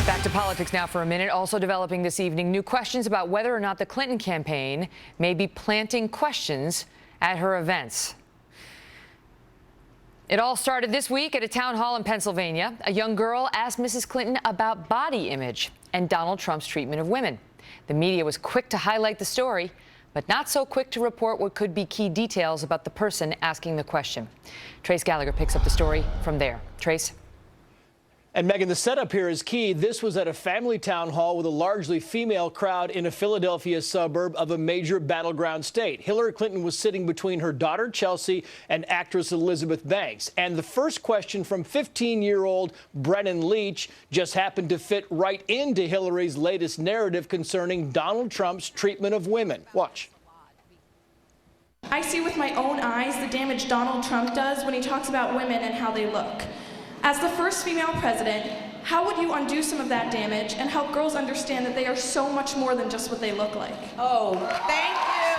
Back to politics now for a minute. Also developing this evening, new questions about whether or not the Clinton campaign may be planting questions at her events. It all started this week at a town hall in Pennsylvania. A young girl asked Mrs. Clinton about body image and Donald Trump's treatment of women. The media was quick to highlight the story, but not so quick to report what could be key details about the person asking the question. Trace Gallagher picks up the story from there. Trace? And Megan, the setup here is key. This was at a family town hall with a largely female crowd in a Philadelphia suburb of a major battleground state. Hillary Clinton was sitting between her daughter, Chelsea, and actress Elizabeth Banks. And the first question from 15-year-old Brennan Leach just happened to fit right into Hillary's latest narrative concerning Donald Trump's treatment of women. Watch. I see with my own eyes the damage Donald Trump does when he talks about women and how they look. As the first female president, how would you undo some of that damage and help girls understand that they are so much more than just what they look like? Oh, thank you.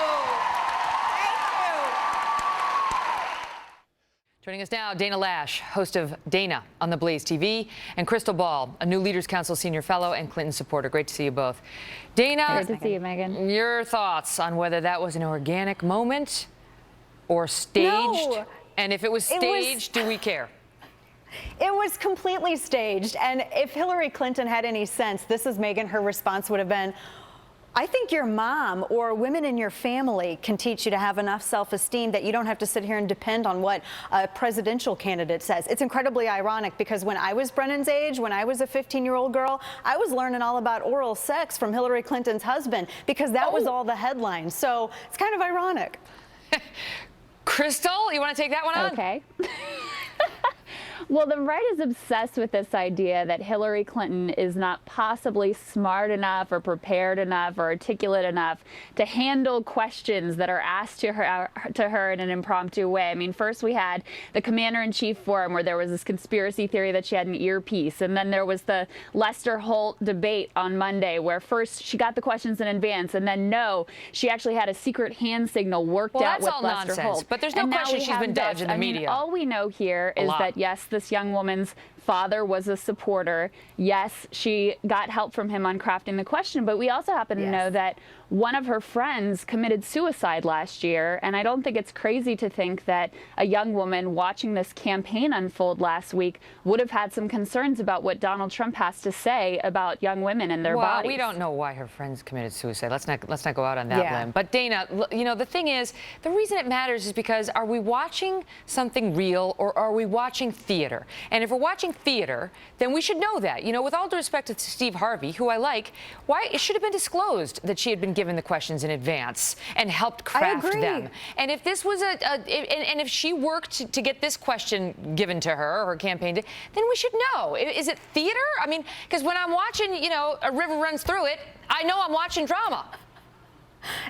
Joining us now, Dana Loesch, host of Dana on the Blaze TV, and Crystal Ball, a new Leaders Council senior fellow and Clinton supporter. Great to see you both. Dana, good to see you, Megan. Your thoughts on whether that was an organic moment or staged? No. And if it was staged, do we care? It was completely staged, and if Hillary Clinton had any sense, this is Megan, her response would have been, I think your mom or women in your family can teach you to have enough self-esteem that you don't have to sit here and depend on what a presidential candidate says. It's incredibly ironic because when I was Brennan's age, when I was a 15-year-old girl, I was learning all about oral sex from Hillary Clinton's husband because that was all the headlines. So it's kind of ironic. Crystal, you want to take that one on? Okay. Well, the right is obsessed with this idea that Hillary Clinton is not possibly smart enough or prepared enough or articulate enough to handle questions that are asked to her in an impromptu way. I mean, first we had the Commander-in-Chief Forum where there was this conspiracy theory that she had an earpiece, and then there was the Lester Holt debate on Monday where first she got the questions in advance, and then no, she actually had a secret hand signal worked out with Lester Holt. But there's no question she's been dodged in the media. All we know here is that, yes, this young woman's father was a supporter. Yes, she got help from him on crafting the question, but we also happen to know that one of her friends committed suicide last year, and I don't think it's crazy to think that a young woman watching this campaign unfold last week would have had some concerns about what Donald Trump has to say about young women and their bodies. Well, we don't know why her friends committed suicide. Let's not go out on that limb. But Dana, you know, the thing is, the reason it matters is because are we watching something real or are we watching theater? And if we're watching theater, then we should know that. You know, with all due respect to Steve Harvey, who I like, why it should have been disclosed that she had been given the questions in advance and helped craft them. And if this was and if she worked to get this question given to her, or her campaign, then we should know. Is it theater? I mean, because when I'm watching, you know, A River Runs Through It, I know I'm watching drama.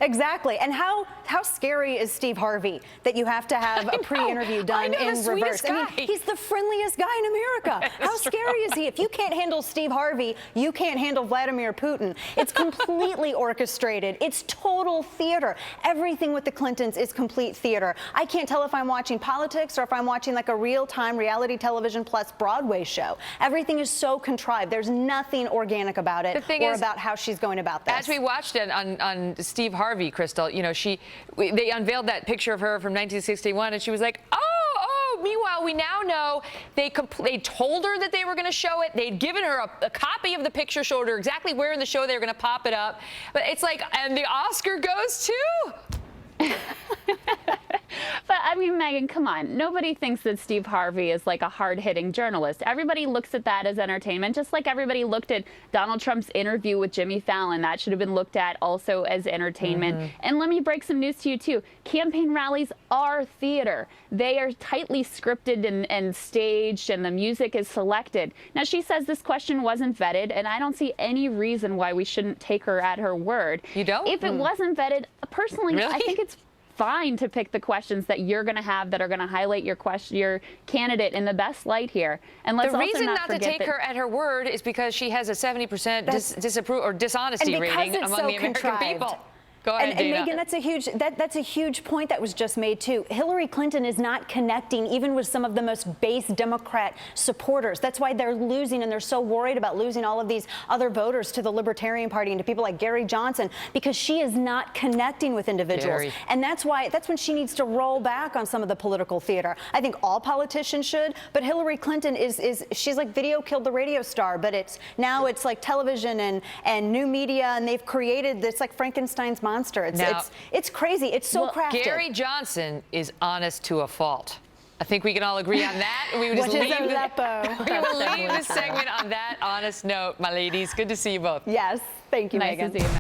Exactly. And how scary is Steve Harvey that you have to have a pre-interview done in reverse? I mean, he's the friendliest guy in America. How scary is he? If you can't handle Steve Harvey, you can't handle Vladimir Putin. It's completely orchestrated. It's total theater. Everything with the Clintons is complete theater. I can't tell if I'm watching politics or if I'm watching like a real-time reality television plus Broadway show. Everything is so contrived. There's nothing organic about it or about how she's going about this. As we watched it on Steve Harvey, Crystal, you know, they unveiled that picture of her from 1961, and she was like, oh. Meanwhile, we now know they told her that they were going to show it. They'd given her a copy of the picture, showed her exactly where in the show they were going to pop it up. But it's like, and the Oscar goes to. But I mean, Megan, come on. Nobody thinks that Steve Harvey is like a hard-hitting journalist. Everybody looks at that as entertainment, just like everybody looked at Donald Trump's interview with Jimmy Fallon. That should have been looked at also as entertainment. And let me break some news to you, too. Campaign rallies are theater. They are tightly scripted and staged, and the music is selected. Now, she says this question wasn't vetted, and I don't see any reason why we shouldn't take her at her word. You don't? If it wasn't vetted, personally, I think it's fine to pick the questions that you're going to have that are going to highlight your candidate in the best light here. And let's the also reason not to take that her at her word is because she has a 70% dishonesty rating among the American people. Go ahead, and Dana. Megan, that's a huge point that was just made too. Hillary Clinton is not connecting even with some of the most base Democrat supporters. That's why they're losing, and they're so worried about losing all of these other voters to the Libertarian Party and to people like Gary Johnson, because she is not connecting with individuals. Gary. And that's when she needs to roll back on some of the political theater. I think all politicians should, but Hillary Clinton she's like video killed the radio star, but it's like television and new media, and they've created this like Frankenstein's monster. It's crazy. It's so crafted. Gary Johnson is honest to a fault. I think we can all agree on that. We would just leave this segment on that honest note, my ladies. Good to see you both. Yes. Thank you, Nice Megan. to see you.